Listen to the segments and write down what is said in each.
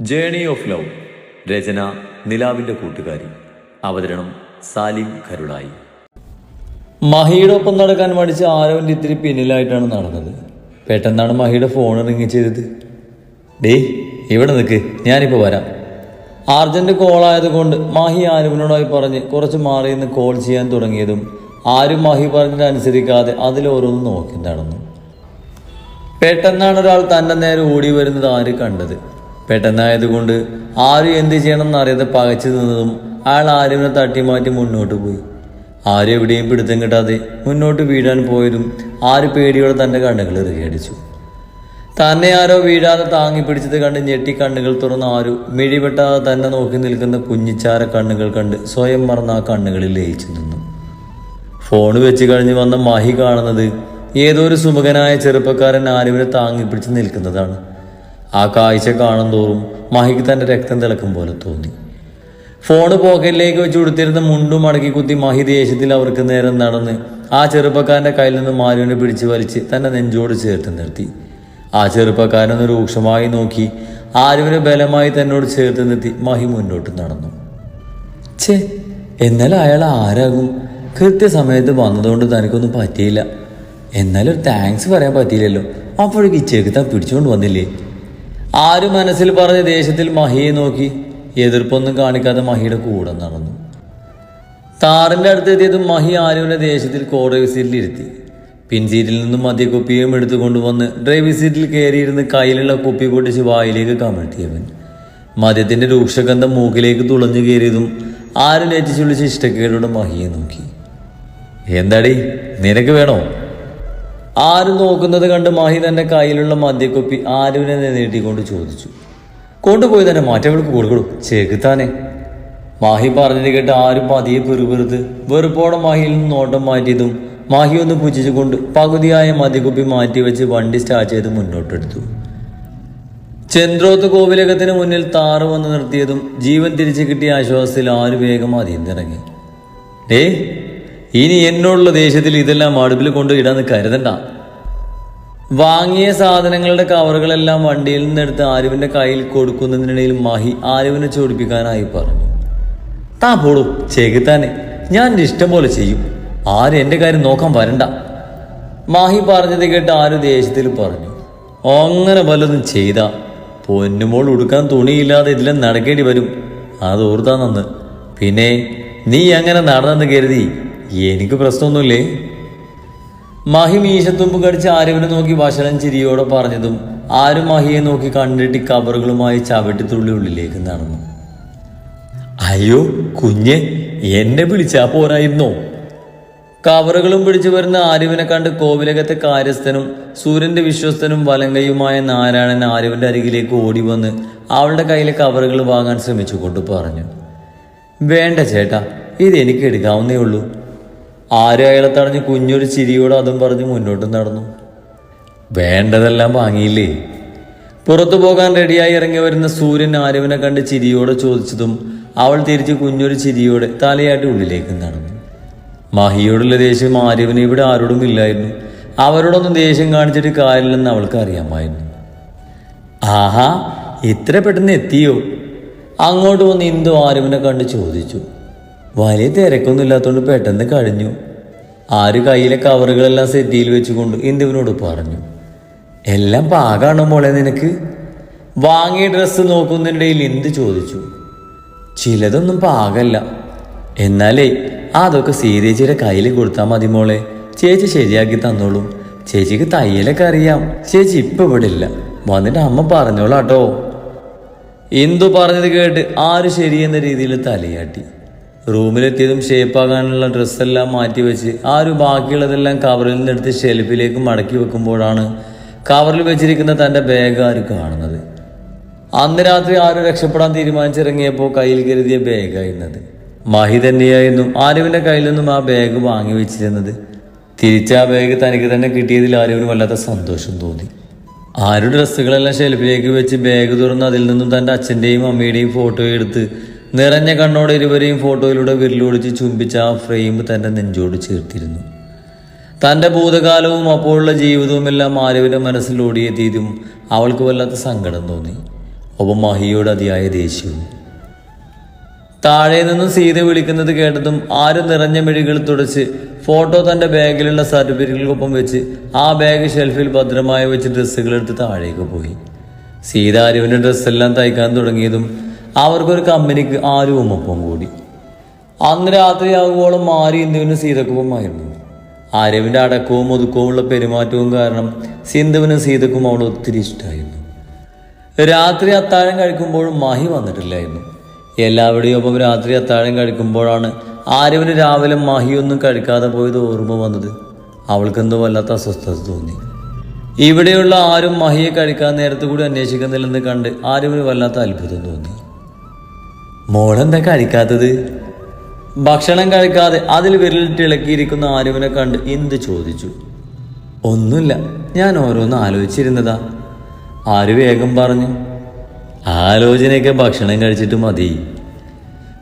Journey of love. രചന നിലാവിൻ്റെ കൂട്ടുകാരി. അവതരണം സാലിം കരുളായി. മഹിയുടെ ഒപ്പം നടക്കാൻ മടിച്ച് ആരവൻ്റെ ഇത്തിരി പിന്നിലായിട്ടാണ് നടന്നത്. പെട്ടെന്നാണ് മഹിയുടെ ഫോൺ റിങ് ചെയ്തത്. ഇവിടെ നിൽക്ക്, ഞാനിപ്പോൾ വരാം. അർജന്റ് കോളായതുകൊണ്ട് മഹി ആരുവിനോടായി പറഞ്ഞ് കുറച്ച് മാറി നിന്ന് കോൾ ചെയ്യാൻ തുടങ്ങിയതും ആരും മഹി പറഞ്ഞതനുസരിക്കാതെ അതിലോരോന്ന് നോക്കി നടന്നു. പെട്ടെന്നാണ് ഒരാൾ തന്നെ നേരെ ഓടി വരുന്നത് ആര് കണ്ടത്. പെട്ടെന്നായതുകൊണ്ട് ആരും എന്ത് ചെയ്യണമെന്നറിയാതെ പകച്ചു നിന്നതും അയാൾ ആരുവിനെ തട്ടിമാറ്റി മുന്നോട്ട് പോയി. ആരും എവിടെയും പിടുത്തം കിട്ടാതെ മുന്നോട്ട് വീഴാൻ പോയതും ആര് പേടിയോടെ തൻ്റെ കണ്ണുകൾ ഇറുകിയടിച്ചു. തന്നെ ആരോ വീഴാതെ താങ്ങി പിടിച്ചത് കണ്ട് ഞെട്ടി കണ്ണുകൾ തുറന്ന ആരു മിഴിവെട്ടാതെ തന്നെ നോക്കി നിൽക്കുന്ന കുഞ്ഞിച്ചാര കണ്ണുകൾ കണ്ട് സ്വയം മറന്ന ആ കണ്ണുകളിൽ ലയിച്ചു നിന്നു. ഫോണ് വെച്ച് കഴിഞ്ഞ് വന്ന മഹി കാണുന്നത് ഏതോ ഒരു സുമുഖനായ ചെറുപ്പക്കാരൻ ആരുവിനെ താങ്ങി പിടിച്ച് നിൽക്കുന്നതാണ്. ആ കാഴ്ച കാണും തോറും മഹിക്ക് തൻ്റെ രക്തം തിളക്കും പോലെ തോന്നി. ഫോണ് പോക്കറ്റിലേക്ക് വെച്ച് കൊടുത്തിരുന്ന മുണ്ടും മടക്കി കുത്തി മഹി ദേഷ്യത്തിൽ അവർക്ക് നേരം നടന്ന് ആ ചെറുപ്പക്കാരൻ്റെ കയ്യിൽ നിന്ന് ആരുവിനെ പിടിച്ച് വലിച്ച് തന്നെ നെഞ്ചോട് ചേർത്ത് നിർത്തി. ആ ചെറുപ്പക്കാരനൊന്ന് രൂക്ഷമായി നോക്കി ആരുവിനെ ബലമായി തന്നോട് ചേർത്ത് നിർത്തി മഹി മുന്നോട്ട് നടന്നു. എന്നാലും അയാൾ ആരാകും? കൃത്യസമയത്ത് വന്നതുകൊണ്ട് തനിക്കൊന്നും പറ്റിയില്ല. എന്നാലും ഒരു താങ്ക്സ് പറയാൻ പറ്റിയില്ലല്ലോ. അപ്പോഴേക്ക് ഈ ചെകുത്താൻ പിടിച്ചുകൊണ്ട് വന്നില്ലേ? ആരും മനസ്സിൽ പറഞ്ഞ ദേഷ്യത്തിൽ മഹിയെ നോക്കി എതിർപ്പൊന്നും കാണിക്കാതെ മഹിയുടെ കൂടെ നടന്നു. താറിൻ്റെ അടുത്തെത്തിയതും മഹി ആരുവിനെ ദേഷ്യത്തിൽ ഡ്രൈവിംഗ് സീറ്റിൽ ഇരുത്തി. പിൻസീറ്റിൽ നിന്നും മദ്യക്കുപ്പിയും എടുത്തുകൊണ്ടുവന്ന് ഡ്രൈവിംഗ് സീറ്റിൽ കയറിയിരുന്ന് കയ്യിലുള്ള കുപ്പി പൊട്ടിച്ച് വായിലേക്ക് കമഴ്ത്തിയവൻ. മദ്യത്തിൻ്റെ രൂക്ഷഗന്ധം മൂക്കിലേക്ക് തുളഞ്ഞു കയറിയതും ആരും നെറ്റിച്ചുള്ളിച്ച് ഇഷ്ടക്കേടോടെ മഹിയെ നോക്കി. എന്താടി, നിനക്ക് വേണോ? ആരും നോക്കുന്നത് കണ്ട് മഹി തൻ്റെ കയ്യിലുള്ള മദ്യക്കുപ്പി ആരുവിനെ നീട്ടിക്കൊണ്ട് ചോദിച്ചു. കൊണ്ടുപോയി തന്നെ മാറ്റവൾക്ക് കൊടുക്കൂ, ചെകുത്താനെ. മാഹി പറഞ്ഞത് കേട്ട് ആരും പതിയെ പെറുപെറുത്ത് വെറുപ്പോടെ മഹിയിൽ നിന്ന് നോട്ടം മാറ്റിയതും മാഹി ഒന്ന് പുച്ഛിച്ചുകൊണ്ട് പകുതിയായ മദ്യക്കുപ്പി മാറ്റിവെച്ച് വണ്ടി സ്റ്റാർട്ട് ചെയ്ത് മുന്നോട്ടെടുത്തു. ചെന്ത്രോത്ത് കോവിലകത്തിന് മുന്നിൽ താറ് വന്ന് നിർത്തിയതും ജീവൻ തിരിച്ചു കിട്ടിയ ആശ്വാസത്തിൽ ആര് വേഗം അതിന്നിറങ്ങി. ഇനി എന്നോടുള്ള ദേഷ്യത്തിൽ ഇതെല്ലാം അടുപ്പിൽ കൊണ്ട് ഇടാന്ന് കരുതണ്ട. വാങ്ങിയ സാധനങ്ങളുടെ കവറുകളെല്ലാം വണ്ടിയിൽ നിന്നെടുത്ത് ആരുവിൻ്റെ കയ്യിൽ കൊടുക്കുന്നതിനിടയിൽ മഹി ആരുവിനെ ചോടിപ്പിക്കാനായി പറഞ്ഞു. താ പോടൂ ചെകുത്താനെ, ഞാൻ എൻ്റെ ഇഷ്ടം പോലെ ചെയ്യും. ആരും എൻ്റെ കാര്യം നോക്കാൻ വരണ്ട. മാഹി പറഞ്ഞത് കേട്ട് ആര് ദേഷ്യത്തിൽ പറഞ്ഞു. അങ്ങനെ വല്ലതും ചെയ്താ പൊന്നുമോൾ ഉടുക്കാൻ തുണിയില്ലാതെ ഇതിലും നടക്കേണ്ടി വരും. അത് ഓർത്താ നന്ന്. പിന്നെ നീ അങ്ങനെ നടന്നെന്ന് കരുതി എനിക്ക് പ്രശ്നമൊന്നുമില്ലേ? മഹി മീശത്തുമ്പ് കടിച്ച് ആരുവിനെ നോക്കി വശലം ചിരിയോടെ പറഞ്ഞതും ആരും മഹിയെ നോക്കി കണ്ടിട്ട് കവറുകളുമായി ചവിട്ടിത്തുള്ളി ഉള്ളിലേക്ക് നടന്നു. അയ്യോ കുഞ്ഞെ, എന്നെ വിളിച്ചാ പോരായിരുന്നോ? കവറുകളും പിടിച്ചു വരുന്ന ആരുവിനെ കണ്ട് കോവിലകത്തെ കാര്യസ്ഥനും സൂര്യന്റെ വിശ്വസ്തനും വലങ്കയുമായ നാരായണൻ ആരുവിന്റെ അരികിലേക്ക് ഓടി വന്ന് അവളുടെ കയ്യിലെ കവറുകൾ വാങ്ങാൻ ശ്രമിച്ചുകൊണ്ട് പറഞ്ഞു. വേണ്ട ചേട്ടാ, ഇത് എനിക്ക് എടുക്കാവുന്നേ ഉള്ളൂ. ആരും അയാളെ തടഞ്ഞ് കുഞ്ഞൊരു ചിരിയോട് അതും പറഞ്ഞ് മുന്നോട്ട് നടന്നു. വേണ്ടതെല്ലാം വാങ്ങിയില്ലേ? പുറത്തു പോകാൻ റെഡിയായി ഇറങ്ങി വരുന്ന സൂര്യൻ ആരുവിനെ കണ്ട് ചിരിയോടെ ചോദിച്ചതും അവൾ തിരിച്ച് കുഞ്ഞൊരു ചിരിയോടെ തലയാട്ടി ഉള്ളിലേക്ക് നടന്നു. മഹിയോടുള്ള ദേഷ്യം ആരുവിന് ഇവിടെ ആരോടും ഇല്ലായിരുന്നു. അവരോടൊന്നും ദേഷ്യം കാണിച്ചിട്ട് കാര്യമില്ലെന്ന് അവൾക്ക് അറിയാമായിരുന്നു. ആഹാ, ഇത്ര പെട്ടെന്ന് എത്തിയോ? അങ്ങോട്ട് വന്ന് ഇന്ദു ആരുവിനെ കണ്ട് ചോദിച്ചു. വലിയ തിരക്കൊന്നും ഇല്ലാത്തതുകൊണ്ട് പെട്ടെന്ന് കഴിഞ്ഞു. ആര് കയ്യിലെ കവറുകളെല്ലാം സെറ്റിയിൽ വെച്ചുകൊണ്ട് ഇന്ദുവിനോട് പറഞ്ഞു. എല്ലാം പാകാണോ മോളെ നിനക്ക്? വാങ്ങിയ ഡ്രസ്സ് നോക്കുന്നതിനിടയിൽ ഇന്ദു ചോദിച്ചു. ചിലതൊന്നും പാകല്ല. എന്നാലേ അതൊക്കെ സീതേച്ചിയുടെ കയ്യിൽ കൊടുത്താൽ മതി മോളെ. ചേച്ചി ശരിയാക്കി തന്നോളും. ചേച്ചിക്ക് തയ്യലൊക്കെ അറിയാം. ചേച്ചി ഇപ്പം ഇവിടെ ഇല്ല, വന്നിട്ട് അമ്മ പറഞ്ഞോളാട്ടോ. ഇന്ദു പറഞ്ഞത് കേട്ട് ആര് ശരിയെന്ന രീതിയിൽ തലയാട്ടി. റൂമിലെത്തിയതും ഷേപ്പാകാനുള്ള ഡ്രസ്സെല്ലാം മാറ്റിവെച്ച് ആരും ബാക്കിയുള്ളതെല്ലാം കവറിൽ നിന്നെടുത്ത് ഷെൽഫിലേക്ക് മടക്കി വെക്കുമ്പോഴാണ് കവറിൽ വെച്ചിരിക്കുന്ന തൻ്റെ ബാഗ് ആര് കാണുന്നത്. അന്ന് രാത്രി ആരും രക്ഷപ്പെടാൻ തീരുമാനിച്ചിറങ്ങിയപ്പോൾ കയ്യിൽ കരുതിയ ബാഗായിരുന്നത്. മഹി തന്നെയായിരുന്നു ആരുവിൻ്റെ കയ്യിൽ നിന്നും ആ ബാഗ് വാങ്ങി വെച്ചിരുന്നത്. തിരിച്ച് ആ ബാഗ് തനിക്ക് തന്നെ കിട്ടിയതിൽ ആരുവിന് വല്ലാത്ത സന്തോഷം തോന്നി. ആരുടെ ഡ്രസ്സുകളെല്ലാം ഷെൽഫിലേക്ക് വെച്ച് ബാഗ് തുറന്ന് അതിൽ നിന്നും തൻ്റെ അച്ഛൻ്റെയും അമ്മയുടെയും ഫോട്ടോ എടുത്ത് നിറഞ്ഞ കണ്ണോടെ ഇരുവരെയും ഫോട്ടോയിലൂടെ വിരലൊടിച്ച് ചുംബിച്ച ആ ഫ്രെയിം തൻ്റെ നെഞ്ചോട് ചേർത്തിരുന്നു. തൻ്റെ ഭൂതകാലവും അപ്പോഴുള്ള ജീവിതവും എല്ലാം ആരുവിൻ്റെ മനസ്സിൽ ഓടിയെത്തിയതും അവൾക്ക് വല്ലാത്ത സങ്കടം തോന്നി. ഒപ്പം മഹിയോട് അതിയായ ദേഷ്യവും. താഴെ നിന്നും സീത വിളിക്കുന്നത് കേട്ടതും ആരും നിറഞ്ഞ മിഴികൾ തുടച്ച് ഫോട്ടോ തൻ്റെ ബാഗിലുള്ള സർട്ടിഫിക്കറ്റുകൾക്കൊപ്പം വെച്ച് ആ ബാഗ് ഷെൽഫിൽ ഭദ്രമായി വെച്ച് ഡ്രസ്സുകളെടുത്ത് താഴേക്ക് പോയി. സീത ആരുവിൻ്റെ ഡ്രസ്സെല്ലാം തയ്ക്കാൻ തുടങ്ങിയതും അവർക്കൊരു കമ്പനിക്ക് ആരുവും ഒപ്പം കൂടി. അന്ന് രാത്രിയാകുമ്പോഴും മാറി ഇന്ദുവിന് സീതക്കൊപ്പമായിരുന്നു. ആര്യവിൻ്റെ അടക്കവും ഒതുക്കവുമുള്ള പെരുമാറ്റവും കാരണം സിന്ധുവിനും സീതക്കും അവൾ ഒത്തിരി ഇഷ്ടമായിരുന്നു. രാത്രി അത്താഴം കഴിക്കുമ്പോഴും മഹി വന്നിട്ടില്ലായിരുന്നു. എല്ലാവരുടെയും ഒപ്പം രാത്രി അത്താഴം കഴിക്കുമ്പോഴാണ് ആര്യവിന് രാവിലെ മഹിയൊന്നും കഴിക്കാതെ പോയത് ഓർമ്മ വന്നത്. അവൾക്കെന്തോ വല്ലാത്ത അസ്വസ്ഥത തോന്നി. ഇവിടെയുള്ള ആരും മഹിയെ കഴിക്കാൻ നേരത്തെ കൂടി അന്വേഷിക്കുന്നില്ലെന്ന് കണ്ട് ആര്യവിന് വല്ലാത്ത അത്ഭുതം തോന്നി. മോളെന്താ കഴിക്കാത്തത്? ഭക്ഷണം കഴിക്കാതെ അതിൽ വിരലിട്ട് ഇളക്കിയിരിക്കുന്ന ആര്യവിനെ കണ്ട് ഇന്ദു ചോദിച്ചു. ഒന്നുമില്ല, ഞാൻ ഓരോന്ന് ആലോചിച്ചിരുന്നതാ. ആര് വേഗം പറഞ്ഞു. ആലോചനയൊക്കെ ഭക്ഷണം കഴിച്ചിട്ട് മതി.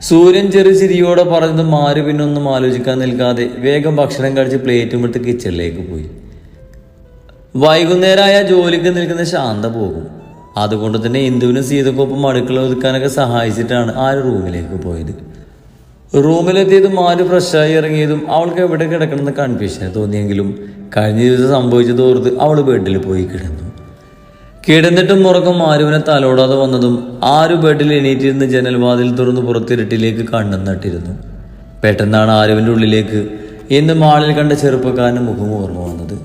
സൂര്യൻ ചെറു ചിരിയോടെ പറഞ്ഞതും ആര് പിന്നൊന്നും ആലോചിക്കാൻ നിൽക്കാതെ വേഗം ഭക്ഷണം കഴിച്ച് പ്ലേറ്റും എടുത്ത് കിച്ചണിലേക്ക് പോയി. വൈകുന്നേരമായ ജോലിക്ക് നിൽക്കുന്ന ശാന്ത പോകും. അതുകൊണ്ട് തന്നെ ഇന്ദുവിനും സീതക്കൊപ്പം അടുക്കള ഒതുക്കാനൊക്കെ സഹായിച്ചിട്ടാണ് ആര് റൂമിലേക്ക് പോയത്. റൂമിലെത്തിയതും ആര് ഫ്രഷായി ഇറങ്ങിയതും അവൾക്ക് എവിടെ കിടക്കണമെന്ന് കൺഫ്യൂഷനെ തോന്നിയെങ്കിലും കഴിഞ്ഞ ദിവസം സംഭവിച്ചതോർത്ത് അവൾ ബെഡിൽ പോയി കിടന്നു. കിടന്നിട്ടും ഉറക്കം ആരുവിനെ തലോടാതെ വന്നതും ആരു ബെഡിൽ എണീറ്റിരുന്ന് ജനൽവാതിൽ തുറന്ന് പുറത്തിരട്ടിലേക്ക് കണ്ണും നട്ടിരുന്നു. പെട്ടെന്നാണ് ആരുവിൻ്റെ ഉള്ളിലേക്ക് ഇന്ന് മാളിൽ കണ്ട ചെറുപ്പക്കാരൻ്റെ മുഖം ഓർമ്മ വന്നത്.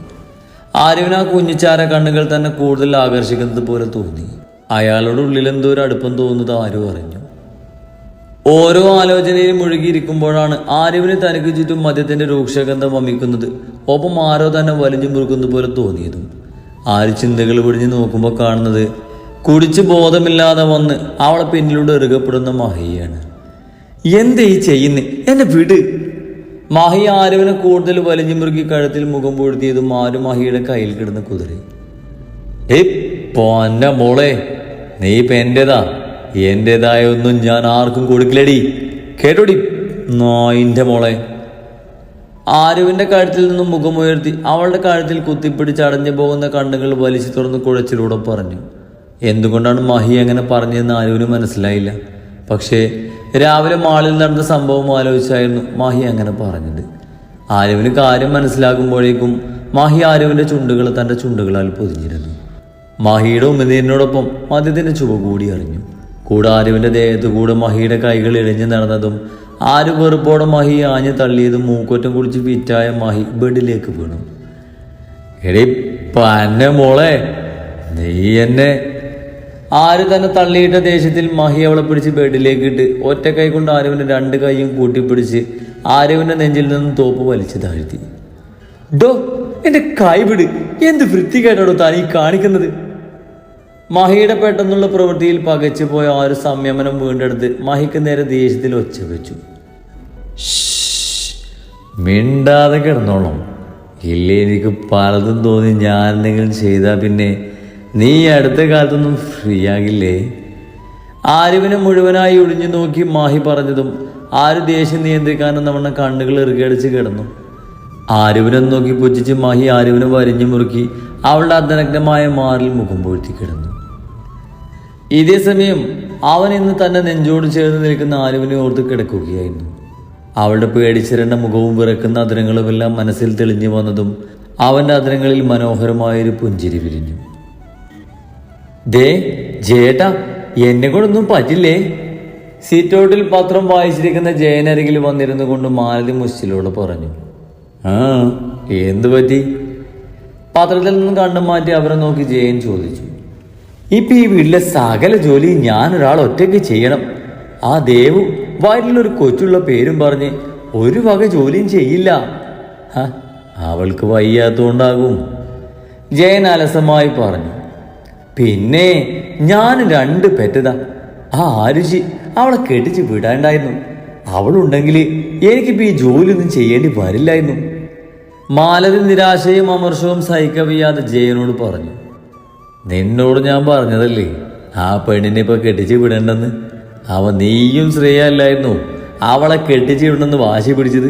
ആരുവിന് ആ കുഞ്ഞിച്ചാര കണ്ണുകൾ തന്നെ കൂടുതൽ ആകർഷിക്കുന്നത് പോലെ തോന്നി. അയാളുടെ ഉള്ളിൽ എന്തോ ഒരു അടുപ്പം തോന്നുന്നത് ആരും അറിഞ്ഞു. ഓരോ ആലോചനയിലും മുഴുകിയിരിക്കുമ്പോഴാണ് ആര്യവിന് തനിക്ക് ചുറ്റും മദ്യത്തിന്റെ രൂക്ഷഗന്ധം വമിക്കുന്നത്, ഒപ്പം ആരോ തന്നെ വലിഞ്ഞു മുറുക്കുന്നത് പോലെ തോന്നിയതും. ആര് ചിന്തകൾ പിടിഞ്ഞ് നോക്കുമ്പോൾ കാണുന്നത് കുടിച്ച് ബോധമില്ലാതെ വന്ന് അവളെ പിന്നിലൂടെ ഇറുകപ്പെടുന്ന മഹിയാണ്. എന്തേ ഈ ചെയ്യുന്നേ? എന്നെ വിട്. മഹി ആര്യവിനെ കൂടുതൽ വലിഞ്ഞു മുറുക്കി കഴുത്തിൽ മുഖം പൊഴുത്തിയതും ആര് മഹിയുടെ കയ്യിൽ കിടന്ന് കുതിരി. ഏയ് പൊന്ന മോളെ, നീ ഇപ്പം എന്റേതാ. എന്റേതായ ഒന്നും ഞാൻ ആർക്കും കൊടുക്കില്ലടി, കേട്ടോടി നായിന്റെ മോളെ. ആരുവിന്റെ കഴുത്തിൽ നിന്നും മുഖമുയർത്തി അവളുടെ കഴുത്തിൽ കുത്തിപ്പിടിച്ച് അടഞ്ഞു പോകുന്ന കണ്ണുകൾ വലിച്ചു തുറന്ന് കുഴച്ചിലൂടെ പറഞ്ഞു. എന്തുകൊണ്ടാണ് മഹി അങ്ങനെ പറഞ്ഞതെന്ന് ആരുവിന് മനസ്സിലായില്ല. പക്ഷേ രാവിലെ മാളിൽ നടന്ന സംഭവം ആലോചിച്ചായിരുന്നു മഹി അങ്ങനെ പറഞ്ഞത്. ആരുവിന് കാര്യം മനസ്സിലാകുമ്പോഴേക്കും മഹി ആരുവിന്റെ ചുണ്ടുകൾ തൻ്റെ ചുണ്ടുകളാൽ പൊതിഞ്ഞിരുന്നു. മഹിയുടെ ഉമ്മനീരിനോടൊപ്പം മദ്യത്തിന്റെ ചുവ കൂടി അറിഞ്ഞു. കൂടെ ആരുവിന്റെ ദേഹത്തു കൂടെ മഹിയുടെ കൈകൾ ഇഴഞ്ഞു നടന്നതും ആര് വെറുപ്പോടെ മഹി ആഞ്ഞു തള്ളിയതും മൂക്കൊറ്റം കുടിച്ച് ഫിറ്റായ മഹി ബെഡിലേക്ക് വീണു. എടീ പന്നെ മോളെ, നീ എന്നെ. ആര് തന്നെ തള്ളിയിട്ട ദേഷ്യത്തിൽ മഹി അവളെ പിടിച്ച് ബെഡിലേക്ക് ഇട്ട് ഒറ്റ കൈ കൊണ്ട് ആരുവിന്റെ രണ്ട് കൈയും കൂട്ടിപ്പിടിച്ച് ആരുവിന്റെ നെഞ്ചിൽ നിന്നും തോപ്പ് വലിച്ചു താഴ്ത്തി. ഡോ എന്റെ കൈ വിട്, എന്ത് വൃത്തികേടാണോ താൻ ഈ കാണിക്കുന്നത്? മഹിയുടെ പെട്ടെന്നുള്ള പ്രവൃത്തിയിൽ പകച്ചു പോയ ആ ഒരു സംയമനം വീണ്ടെടുത്ത് മഹിക്ക് നേരെ ദേഷ്യത്തിൽ ഒച്ച വെച്ചു. മിണ്ടാതെ കിടന്നോളാം, ഇല്ലേ എനിക്ക് പലതും തോന്നി ഞാൻ എന്തെങ്കിലും ചെയ്താൽ പിന്നെ നീ അടുത്ത കാലത്തൊന്നും ഫ്രീ ആകില്ലേ? ആരുവിനെ മുഴുവനായി ഒളിഞ്ഞു നോക്കി മാഹി പറഞ്ഞതും ആര് ദേഷ്യം നിയന്ത്രിക്കാനും നമ്മുടെ കണ്ണുകൾ ഇറുകടിച്ച് കിടന്നു. ആരുവിനെ നോക്കി പുച്ഛിച്ച് മഹി ആരുവിനെ വരിഞ്ഞു മുറുക്കി അവളുടെ അർദ്ധനഗ്നമായ മാറിൽ മുഖം പൊഴുത്തി കിടന്നു. ഇതേ സമയം അവൻ ഇന്ന് തന്നെ നെഞ്ചോട് ചേർന്ന് നിൽക്കുന്ന ആരുവിനെ ഓർത്ത് കിടക്കുകയായിരുന്നു. അവളുടെ പേടിച്ചിരണ്ട മുഖവും വിറക്കുന്ന അധരങ്ങളുമെല്ലാം മനസ്സിൽ തെളിഞ്ഞു വന്നതും അവൻ്റെ അധരങ്ങളിൽ മനോഹരമായൊരു പുഞ്ചിരി വിരിഞ്ഞു. ദേ ജയേട്ടാ, എന്നെ കൊണ്ടൊന്നും പറ്റില്ലേ? സീറ്റൗട്ടിൽ പത്രം വായിച്ചിരിക്കുന്ന ജയനരികിൽ വന്നിരുന്നു കൊണ്ട് മാലതി മുശ്ചിലോട് പറഞ്ഞു. ആ എന്തു പറ്റി? പത്രത്തിൽ നിന്നും കണ്ണു മാറ്റി അവരെ നോക്കി ജയൻ ചോദിച്ചു. ഇപ്പം ഈ വീട്ടിലെ സകല ജോലി ഞാനൊരാൾ ഒറ്റയ്ക്ക് ചെയ്യണം. ആ ദേവു വയറ്റിലൊരു കൊച്ചുള്ള പേരും പറഞ്ഞ് ഒരു വക ജോലിയും ചെയ്യില്ല. അവൾക്ക് വയ്യാത്തോണ്ടാകും, ജയൻ അലസമായി പറഞ്ഞു. പിന്നെ ഞാൻ 2 പെറ്റതാ. ആ ആരുചി അവളെ കെട്ടിച്ച് വിടാണ്ടായിരുന്നു. അവളുണ്ടെങ്കിൽ എനിക്കിപ്പോൾ ഈ ജോലിയൊന്നും ചെയ്യേണ്ടി വരില്ലായിരുന്നു. മാലതി നിരാശയും അമർഷവും സഹിക്കവയ്യാതെ ജയനോട് പറഞ്ഞു. നിന്നോട് ഞാൻ പറഞ്ഞതല്ലേ ആ പെണ്ണിനെ ഇപ്പൊ കെട്ടിച്ച് വിടണ്ടെന്ന്. നീയും ശ്രേയല്ലായിരുന്നു അവളെ കെട്ടിച്ച് വിടണമെന്ന് വാശി പിടിച്ചത്.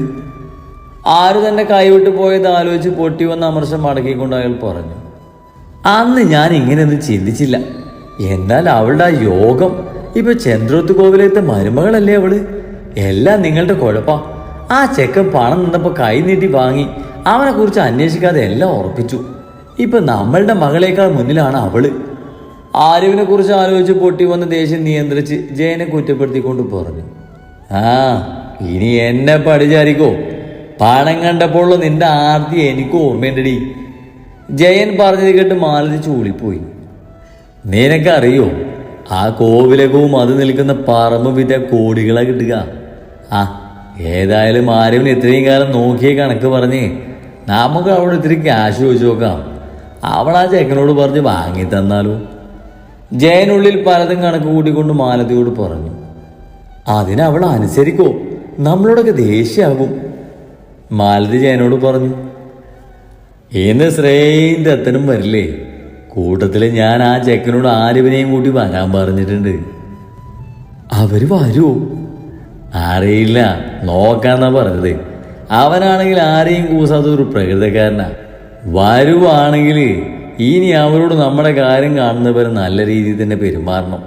ആര് തന്നെ കൈവിട്ട് പോയത് ആലോചിച്ച് പൊട്ടി വന്ന അമർഷം മടക്കിക്കൊണ്ട് അയാൾ പറഞ്ഞു. അന്ന് ഞാൻ ഇങ്ങനെയൊന്നും ചിന്തിച്ചില്ല. എന്നാൽ അവളുടെ ആ യോഗം ഇപ്പൊ ചന്ദ്രോത്ത് കോവിലത്തെ മരുമകളല്ലേ അവള്? എല്ലാം നിങ്ങളുടെ കുഴപ്പാ. ആ ചെക്കൻ പണം നിന്നപ്പോ കൈ നീട്ടി വാങ്ങി അവനെ കുറിച്ച് അന്വേഷിക്കാതെ എല്ലാം ഉറപ്പിച്ചു. ഇപ്പൊ നമ്മളുടെ മകളേക്കാൾ മുന്നിലാണ് അവള്. ആര്യവിനെ കുറിച്ച് ആലോചിച്ച് പൊട്ടി വന്ന് ദേഷ്യം നിയന്ത്രിച്ച് ജയനെ കുറ്റപ്പെടുത്തിക്കൊണ്ട് പറഞ്ഞു. ആ ഇനി എന്നെ പഠിച്ചാരിക്കോ. പണം കണ്ടപ്പോൾ നിന്റെ ആർത്തി എനിക്ക് ഓർമ്മയുണ്ടടി. ജയൻ പറഞ്ഞത് കേട്ട് മാലതി ചൂളിപ്പോയി. നിനക്കറിയോ, ആ കോവിലകവും അത് നിൽക്കുന്ന പറമ്പ് വിറ്റ കോടികളാ കിട്ടുക. ആ ഏതായാലും ആര്യവിന് ഇത്രയും കാലം നോക്കിയ കണക്ക് പറഞ്ഞ് നമുക്ക് അവിടെ ഇത്തിരി ക്യാഷ് ചോദിച്ചു നോക്കാം. അവൾ ആ ചെക്കനോട് പറഞ്ഞ് വാങ്ങി തന്നാലോ? ജയനുള്ളിൽ പലതും കണക്ക് കൂട്ടിക്കൊണ്ട് മാലതിയോട് പറഞ്ഞു. അതിനവൾ അനുസരിക്കോ? നമ്മളോടൊക്കെ ദേഷ്യമാകും. മാലതി ജയനോട് പറഞ്ഞു. ഇന്ന് ശ്രേയും ദത്തനും വരില്ലേ? കൂട്ടത്തിൽ ഞാൻ ആ ചെക്കനോട് ആര്യവിനെയും കൂട്ടി വരാൻ പറഞ്ഞിട്ടുണ്ട്. അവര് വരുമോ? അറിയില്ല, നോക്കാന്നാ പറഞ്ഞത്. അവനാണെങ്കിൽ ആരെയും കൂസാത്ത ഒരു പ്രകൃതക്കാരനാ. വരുവാണെങ്കിൽ ഇനി അവരോട് നമ്മുടെ കാര്യം കാണുന്നവരെ നല്ല രീതിയിൽ തന്നെ പെരുമാറണം.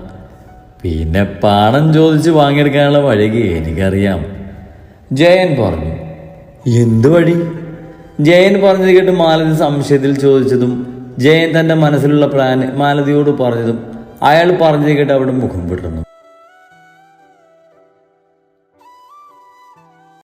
പിന്നെ പണം ചോദിച്ച് വാങ്ങിയെടുക്കാനുള്ള വഴിക്ക് എനിക്കറിയാം. ജയൻ പറഞ്ഞു. എന്ത് വഴി? ജയൻ പറഞ്ഞത് കേട്ട് മാലതി സംശയത്തിൽ ചോദിച്ചതും ജയൻ തൻ്റെ മനസ്സിലുള്ള പ്ലാൻ മാലതിയോട് പറഞ്ഞതും അയാൾ പറഞ്ഞത് കേട്ട് അവിടെ മുഖം വിട്ടുന്നു.